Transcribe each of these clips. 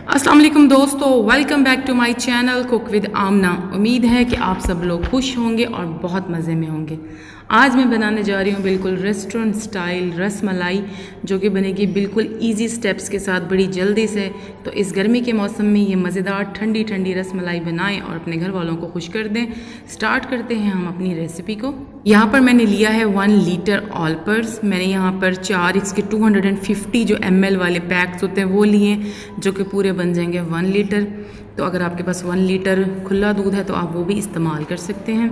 अस्सलाम वालेकुम दोस्तों, welcome back to my channel cook with Aamna. उम्मीद है कि आप सब लोग खुश होंगे और बहुत मज़े में होंगे। आज मैं बनाने जा रही हूँ बिल्कुल रेस्टोरेंट स्टाइल रस मलाई, जो कि बनेगी बिल्कुल इजी स्टेप्स के साथ बड़ी जल्दी से। तो इस गर्मी के मौसम में ये मज़ेदार ठंडी ठंडी रस मलाई बनाएं और अपने घर वालों को खुश कर दें। स्टार्ट करते हैं हम अपनी रेसिपी को। यहाँ पर मैंने लिया है 1 लीटर ऑल पर्स। मैंने यहाँ पर 4 इसके 250 जो ml वाले पैक्स होते हैं वो लिए, जो कि पूरे बन जाएंगे 1 लीटर। तो अगर आपके पास 1 लीटर खुला दूध है तो आप वो भी इस्तेमाल कर सकते हैं।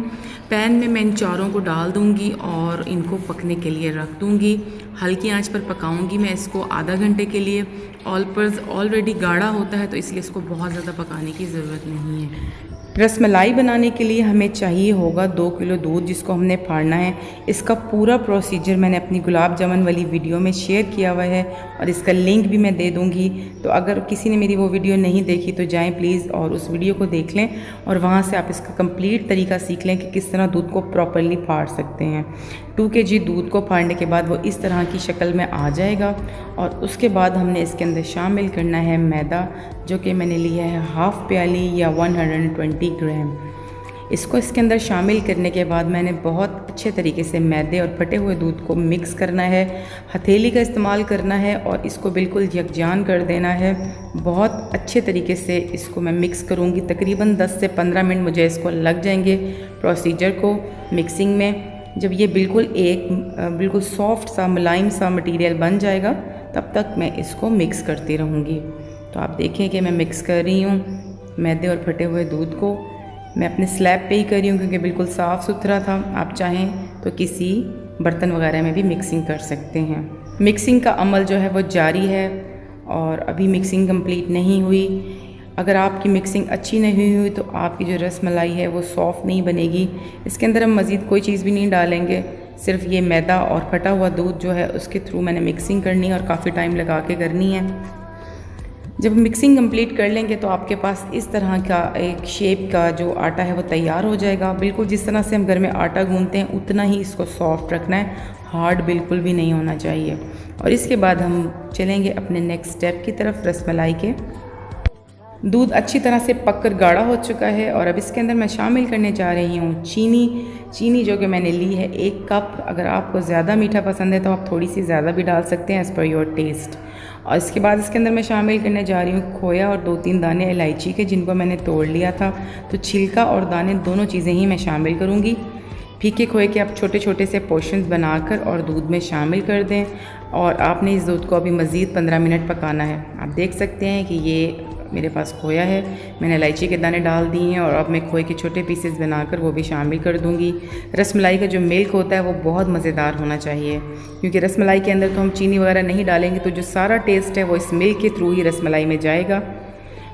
पैन में मैं इन चारों को डाल दूंगी और इनको पकने के लिए रख दूंगी। हल्की आंच पर पकाऊंगी मैं इसको आधा घंटे के लिए। ऑल पर्स ऑलरेडी गाढ़ा होता है तो इसलिए इसको बहुत ज़्यादा पकाने की ज़रूरत नहीं है। रसमलाई बनाने के लिए हमें चाहिए होगा 2 किलो दूध, जिसको हमने फाड़ना है। इसका पूरा प्रोसीजर मैंने अपनी गुलाब जामुन वाली वीडियो में शेयर किया हुआ है और इसका लिंक भी मैं दे दूंगी। तो अगर किसी ने मेरी वो वीडियो नहीं देखी तो जाएं प्लीज़ और उस वीडियो को देख लें और वहाँ से आप इसका कंप्लीट तरीका सीख लें कि किस तरह दूध को प्रॉपरली फाड़ सकते हैं। 2 kg दूध को फाड़ने के बाद वो इस तरह की शक्ल में आ जाएगा और उसके बाद हमने इसके अंदर शामिल करना है मैदा, जो कि मैंने लिया है हाफ़ प्याली या 120 ग्राम। इसको इसके अंदर शामिल करने के बाद मैंने बहुत अच्छे तरीके से मैदे और फटे हुए दूध को मिक्स करना है। हथेली का इस्तेमाल करना है और इसको बिल्कुल यकजान कर देना है। बहुत अच्छे तरीके से इसको मैं मिक्स करूँगी। तकरीबन 10 से 15 मिनट मुझे इसको लग जाएंगे प्रोसीजर को मिक्सिंग में। जब ये बिल्कुल सॉफ्ट सा मुलायम सा मटेरियल बन जाएगा तब तक मैं इसको मिक्स करती रहूँगी। तो आप देखें कि मैं मिक्स कर रही हूँ मैदे और फटे हुए दूध को। मैं अपने स्लैब पे ही कर रही हूँ क्योंकि बिल्कुल साफ़ सुथरा था। आप चाहें तो किसी बर्तन वगैरह में भी मिक्सिंग कर सकते हैं। मिक्सिंग का अमल जो है वो जारी है और अभी मिक्सिंग कंप्लीट नहीं हुई। अगर आपकी मिक्सिंग अच्छी नहीं हुई तो आपकी जो रस मलाई है वो सॉफ़्ट नहीं बनेगी। इसके अंदर हम मज़ीद कोई चीज़ भी नहीं डालेंगे, सिर्फ ये मैदा और फटा हुआ दूध जो है उसके थ्रू मैंने मिक्सिंग करनी है और काफ़ी टाइम लगा के करनी है। जब मिक्सिंग कंप्लीट कर लेंगे तो आपके पास इस तरह का एक शेप का जो आटा है वो तैयार हो जाएगा। बिल्कुल जिस तरह से हम घर में आटा गूंथते हैं उतना ही इसको सॉफ्ट रखना है, हार्ड बिल्कुल भी नहीं होना चाहिए। और इसके बाद हम चलेंगे अपने नेक्स्ट स्टेप की तरफ, रसमलाई के। दूध अच्छी तरह से पककर गाढ़ा हो चुका है और अब इसके अंदर मैं शामिल करने जा रही हूँ चीनी जो कि मैंने ली है 1 कप। अगर आपको ज़्यादा मीठा पसंद है तो आप थोड़ी सी ज़्यादा भी डाल सकते हैं एज़ पर योर टेस्ट। और इसके बाद इसके अंदर मैं शामिल करने जा रही हूँ खोया और 2-3 दाने इलायची के, जिनको मैंने तोड़ लिया था। तो छिलका और दाने दोनों चीज़ें ही मैं शामिल करूँगी। फीके खोए के आप छोटे छोटे से पोर्शंस बनाकर और दूध में शामिल कर दें और आपने इस दूध को अभी मज़ीद 15 मिनट पकाना है। आप देख सकते हैं कि ये मेरे पास खोया है, मैंने इलायची के दाने डाल दिए हैं और अब मैं खोए के छोटे पीसेस बनाकर वो भी शामिल कर दूंगी। रसमलाई का जो मिल्क होता है वो बहुत मज़ेदार होना चाहिए, क्योंकि रसमलाई के अंदर तो हम चीनी वगैरह नहीं डालेंगे, तो जो सारा टेस्ट है वो इस मिल्क के थ्रू ही रसमलाई में जाएगा।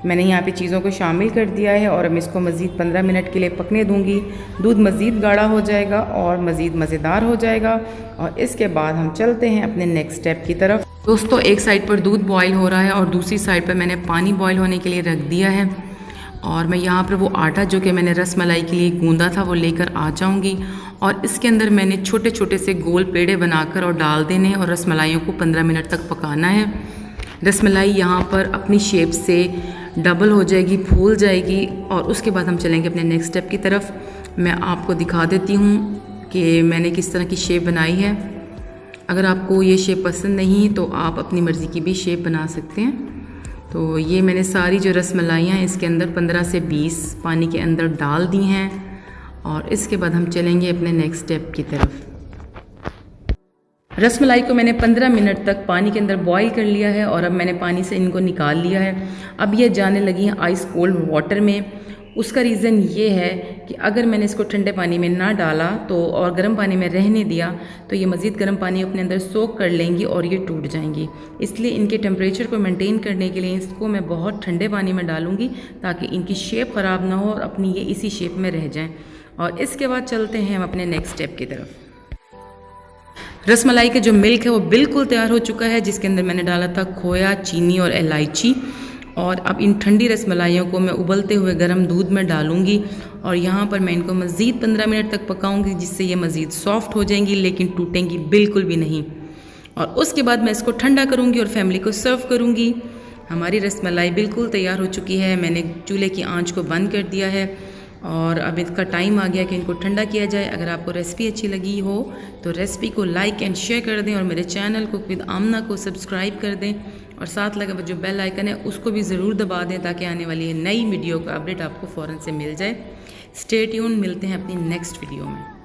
मैंने यहाँ पे चीज़ों को शामिल कर दिया है और मैं इसको मज़ीद 15 मिनट के लिए पकने दूँगी। दूध मज़ीद गाढ़ा हो जाएगा और मज़ीद मज़ेदार हो जाएगा और इसके बाद हम चलते हैं अपने नेक्स्ट स्टेप की तरफ। दोस्तों, एक साइड पर दूध बॉईल हो रहा है और दूसरी साइड पर मैंने पानी बॉईल होने के लिए रख दिया है और मैं यहाँ पर वो आटा जो कि मैंने रस मलाई के लिए गूंदा था वो लेकर आ जाऊँगी और इसके अंदर मैंने छोटे छोटे से गोल पेड़े बनाकर और डाल देने हैं और रसमलाइयों को 15 मिनट तक पकाना है। रसमलाई यहाँ पर अपनी शेप से डबल हो जाएगी, फूल जाएगी और उसके बाद हम चलेंगे अपने नेक्स्ट स्टेप की तरफ। मैं आपको दिखा देती हूँ कि मैंने किस तरह की शेप बनाई है। अगर आपको ये शेप पसंद नहीं तो आप अपनी मर्ज़ी की भी शेप बना सकते हैं। तो ये मैंने सारी जो रसमलाइयाँ इसके अंदर 15 से 20 पानी के अंदर डाल दी हैं और इसके बाद हम चलेंगे अपने नेक्स्ट स्टेप की तरफ। रसमलाई को मैंने 15 मिनट तक पानी के अंदर बॉईल कर लिया है और अब मैंने पानी से इनको निकाल लिया है। अब ये जाने लगी हैं आइस कोल्ड वाटर में। उसका रीज़न ये है कि अगर मैंने इसको ठंडे पानी में ना डाला तो और गर्म पानी में रहने दिया तो ये मज़ीद गर्म पानी अपने अंदर सोख कर लेंगी और ये टूट जाएंगी। इसलिए इनके टेम्परेचर को मेंटेन करने के लिए इसको मैं बहुत ठंडे पानी में डालूँगी ताकि इनकी शेप ख़राब ना हो और अपनी ये इसी शेप में रह जाएँ। और इसके बाद चलते हैं हम अपने नेक्स्ट स्टेप की तरफ। रसमलाई का जो मिल्क है वो बिल्कुल तैयार हो चुका है, जिसके अंदर मैंने डाला था खोया, चीनी और इलायची। और अब इन ठंडी रसमलाइयों को मैं उबलते हुए गर्म दूध में डालूंगी और यहाँ पर मैं इनको मज़ीद 15 मिनट तक पकाऊंगी, जिससे ये मज़ीद सॉफ्ट हो जाएंगी लेकिन टूटेंगी बिल्कुल भी नहीं। और उसके बाद मैं इसको ठंडा करूंगी और फैमिली को सर्व करूंगी। हमारी रसमलाई बिल्कुल तैयार हो चुकी है। मैंने चूल्हे की आंच को बंद कर दिया है और अब इसका टाइम आ गया कि इनको ठंडा किया जाए। अगर आपको रेसिपी अच्छी लगी हो तो रेसिपी को लाइक एंड शेयर कर दें और मेरे चैनल कुक विद आमना को सब्सक्राइब कर दें और साथ लगा जो बेल आइकन है उसको भी ज़रूर दबा दें ताकि आने वाली नई वीडियो का अपडेट आपको फ़ौरन से मिल जाए। स्टे ट्यून, मिलते हैं अपनी नेक्स्ट वीडियो में।